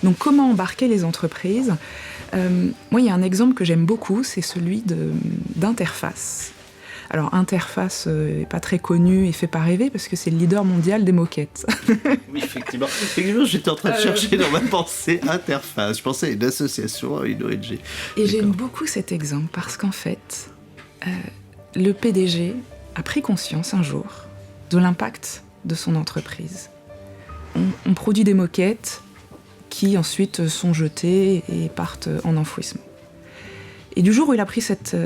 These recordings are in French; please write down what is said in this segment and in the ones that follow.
Donc comment embarquer les entreprises ? Moi, il y a un exemple que j'aime beaucoup, c'est celui d'Interface. Alors, Interface n'est pas très connu et fait pas rêver parce que c'est le leader mondial des moquettes. Oui, effectivement. Effectivement, j'étais en train de chercher dans ma pensée Interface. Je pensais à une association, à une ONG. Et j'aime beaucoup cet exemple parce qu'en fait, le PDG a pris conscience un jour de l'impact de son entreprise. On produit des moquettes qui ensuite sont jetées et partent en enfouissement. Et du jour où il a pris cette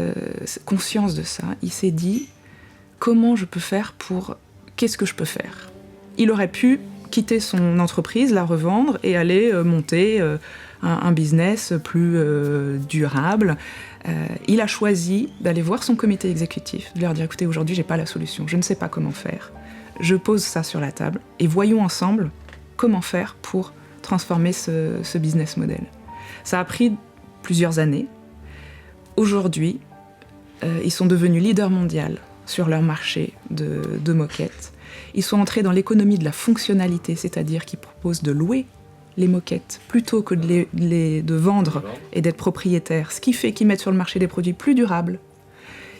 conscience de ça, il s'est dit « Comment je peux faire pour... Qu'est-ce que je peux faire ?» Il aurait pu quitter son entreprise, la revendre et aller monter un business plus durable. Il a choisi d'aller voir son comité exécutif, de leur dire « Écoutez, aujourd'hui, j'ai pas la solution, je ne sais pas comment faire. Je pose ça sur la table et voyons ensemble comment faire pour transformer ce business model. » Ça a pris plusieurs années. Aujourd'hui, ils sont devenus leaders mondiaux sur leur marché de moquettes. Ils sont entrés dans l'économie de la fonctionnalité, c'est-à-dire qu'ils proposent de louer les moquettes plutôt que de vendre et d'être propriétaires, ce qui fait qu'ils mettent sur le marché des produits plus durables.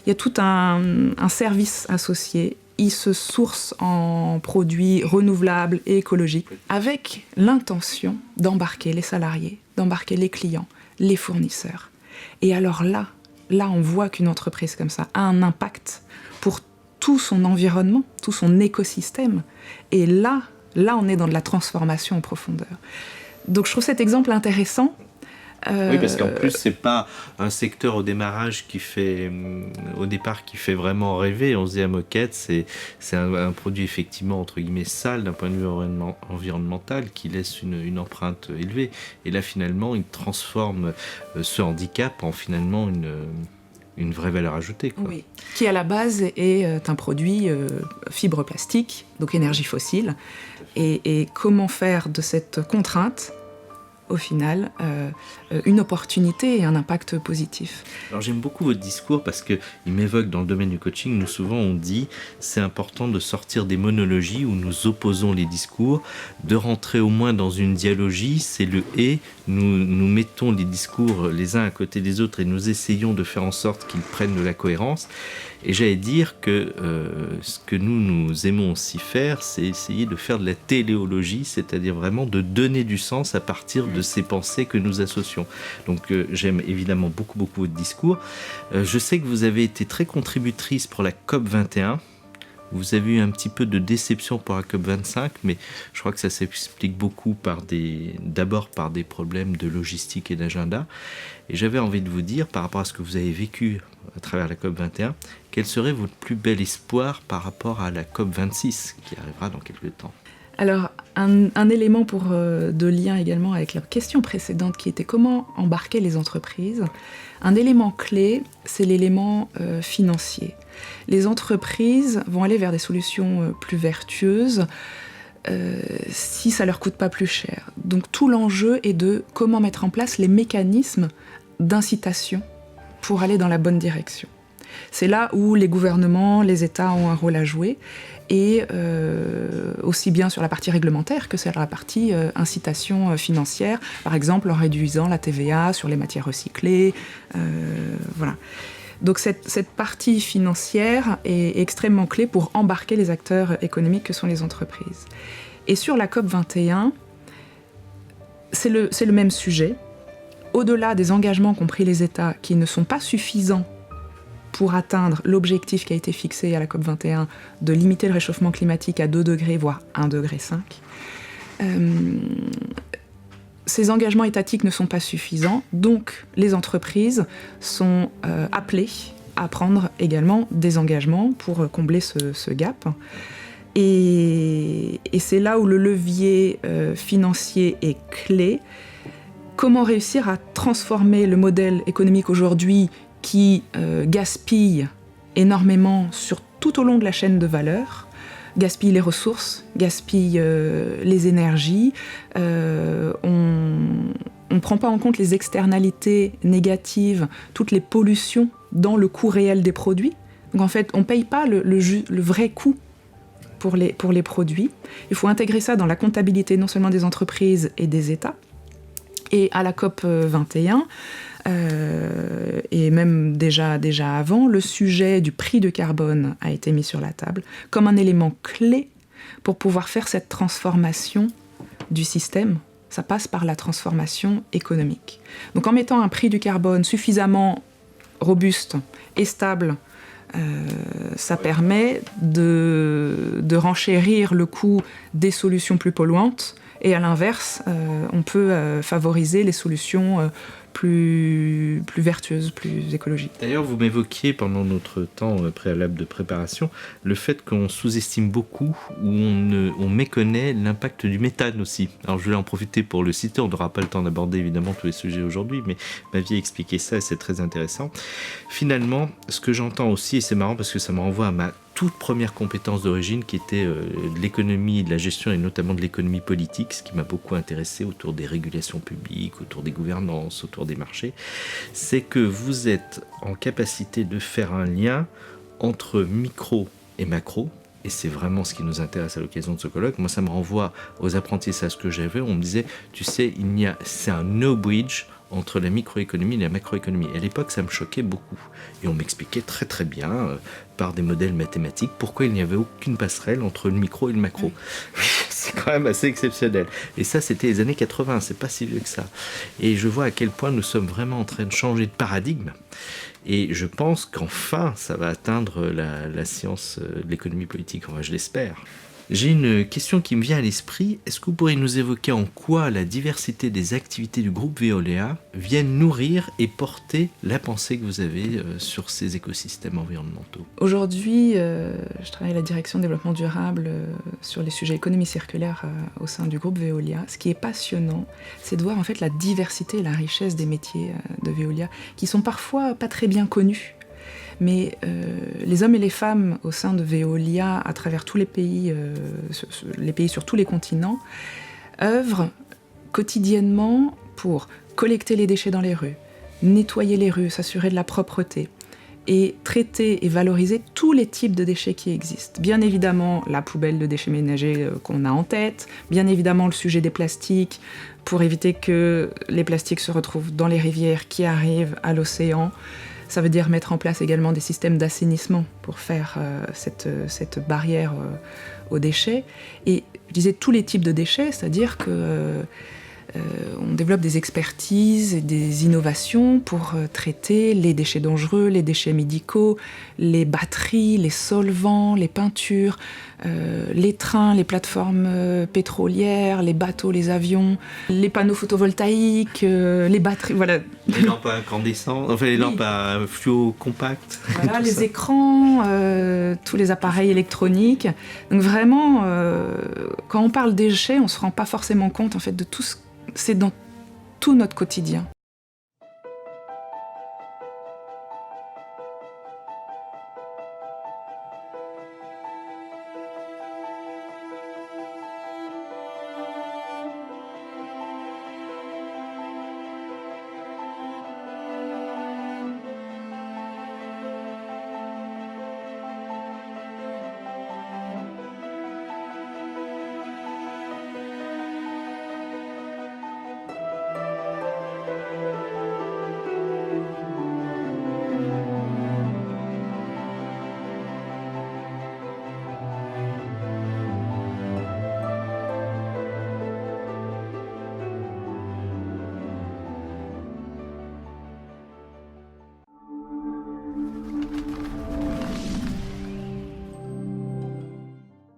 Il y a tout un service associé. Ils se sourcent en produits renouvelables et écologiques avec l'intention d'embarquer les salariés, d'embarquer les clients, les fournisseurs. Et alors là, on voit qu'une entreprise comme ça a un impact pour tout son environnement, tout son écosystème. Et là, on est dans de la transformation en profondeur. Donc je trouve cet exemple intéressant. Oui, parce qu'en plus, c'est pas un secteur au départ qui fait vraiment rêver. On se dit à moquette, c'est un produit effectivement entre guillemets sale d'un point de vue environnemental qui laisse une empreinte élevée. Et là, finalement, il transforme ce handicap en finalement une vraie valeur ajoutée, quoi. Oui, qui à la base est un produit fibre plastique, donc énergie fossile. Et comment faire de cette contrainte au final, une opportunité et un impact positif. Alors j'aime beaucoup votre discours parce qu'il m'évoque dans le domaine du coaching, nous souvent on dit c'est important de sortir des monologies où nous opposons les discours, de rentrer au moins dans une dialogie, c'est le « et », nous mettons les discours les uns à côté des autres et nous essayons de faire en sorte qu'ils prennent de la cohérence. Et j'allais dire que ce que nous aimons aussi faire, c'est essayer de faire de la téléologie, c'est-à-dire vraiment de donner du sens à partir de ces pensées que nous associons. Donc j'aime évidemment beaucoup votre discours. Je sais que vous avez été très contributrice pour la COP21. Vous avez eu un petit peu de déception pour la COP25, mais je crois que ça s'explique beaucoup d'abord par des problèmes de logistique et d'agenda. Et j'avais envie de vous dire, par rapport à ce que vous avez vécu à travers la COP21, quel serait votre plus bel espoir par rapport à la COP26 qui arrivera dans quelques temps ? Alors, un élément de lien également avec la question précédente qui était comment embarquer les entreprises. Un élément clé, c'est l'élément financier. Les entreprises vont aller vers des solutions plus vertueuses si ça leur coûte pas plus cher. Donc tout l'enjeu est de comment mettre en place les mécanismes d'incitation pour aller dans la bonne direction. C'est là où les gouvernements, les États ont un rôle à jouer, et aussi bien sur la partie réglementaire que sur la partie incitation financière, par exemple en réduisant la TVA sur les matières recyclées. Voilà. Donc cette partie financière est extrêmement clé pour embarquer les acteurs économiques que sont les entreprises. Et sur la COP21, c'est le même sujet. Au-delà des engagements qu'ont pris les États qui ne sont pas suffisants pour atteindre l'objectif qui a été fixé à la COP21 de limiter le réchauffement climatique à 2 degrés, voire 1,5 degré, ces engagements étatiques ne sont pas suffisants, donc les entreprises sont appelées à prendre également des engagements pour combler ce gap. Et c'est là où le levier financier est clé. Comment réussir à transformer le modèle économique aujourd'hui qui gaspille énormément tout au long de la chaîne de valeur, gaspille les ressources, gaspille les énergies, on ne prend pas en compte les externalités négatives, toutes les pollutions dans le coût réel des produits. Donc en fait, on ne paye pas le vrai coût pour les produits. Il faut intégrer ça dans la comptabilité non seulement des entreprises et des États. Et à la COP 21, et même déjà avant, le sujet du prix du carbone a été mis sur la table comme un élément clé pour pouvoir faire cette transformation du système. Ça passe par la transformation économique. Donc en mettant un prix du carbone suffisamment robuste et stable, ça permet de renchérir le coût des solutions plus polluantes. Et à l'inverse, on peut favoriser les solutions plus vertueuses, plus écologiques. D'ailleurs, vous m'évoquiez pendant notre temps préalable de préparation le fait qu'on sous-estime beaucoup ou on méconnaît l'impact du méthane aussi. Alors je voulais en profiter pour le citer, on n'aura pas le temps d'aborder évidemment tous les sujets aujourd'hui, mais ma vie a expliqué ça et c'est très intéressant. Finalement, ce que j'entends aussi, et c'est marrant parce que ça me renvoie à ma toute première compétence d'origine qui était de l'économie, de la gestion et notamment de l'économie politique, ce qui m'a beaucoup intéressé autour des régulations publiques, autour des gouvernances, autour des marchés, c'est que vous êtes en capacité de faire un lien entre micro et macro, et c'est vraiment ce qui nous intéresse à l'occasion de ce colloque. Moi, ça me renvoie aux apprentissages que j'avais, on me disait, tu sais, c'est un no bridge entre la microéconomie et la macroéconomie. Et à l'époque, ça me choquait beaucoup. Et on m'expliquait très très bien, par des modèles mathématiques, pourquoi il n'y avait aucune passerelle entre le micro et le macro. C'est quand même assez exceptionnel. Et ça, c'était les années 80, c'est pas si vieux que ça. Et je vois à quel point nous sommes vraiment en train de changer de paradigme. Et je pense qu'enfin, ça va atteindre la science de l'économie politique, enfin, je l'espère. J'ai une question qui me vient à l'esprit. Est-ce que vous pourriez nous évoquer en quoi la diversité des activités du groupe Veolia viennent nourrir et porter la pensée que vous avez sur ces écosystèmes environnementaux ? Aujourd'hui, je travaille à la direction développement durable sur les sujets économie circulaire au sein du groupe Veolia. Ce qui est passionnant, c'est de voir en fait la diversité et la richesse des métiers de Veolia, qui sont parfois pas très bien connus. Mais les hommes et les femmes au sein de Veolia, à travers tous les pays sur tous les continents, œuvrent quotidiennement pour collecter les déchets dans les rues, nettoyer les rues, s'assurer de la propreté et traiter et valoriser tous les types de déchets qui existent. Bien évidemment, la poubelle de déchets ménagers qu'on a en tête, bien évidemment le sujet des plastiques, pour éviter que les plastiques se retrouvent dans les rivières qui arrivent à l'océan. Ça veut dire mettre en place également des systèmes d'assainissement pour faire cette barrière aux déchets. Et je disais tous les types de déchets, c'est-à-dire que on développe des expertises et des innovations pour traiter les déchets dangereux, les déchets médicaux, les batteries, les solvants, les peintures, les trains, les plateformes pétrolières, les bateaux, les avions, les panneaux photovoltaïques, les batteries, voilà. Les lampes à incandescents, enfin les lampes à fluo compacts. Voilà, les écrans, tous les appareils électroniques. Donc vraiment, quand on parle déchets, on ne se rend pas forcément compte en fait de tout ce c'est dans tout notre quotidien.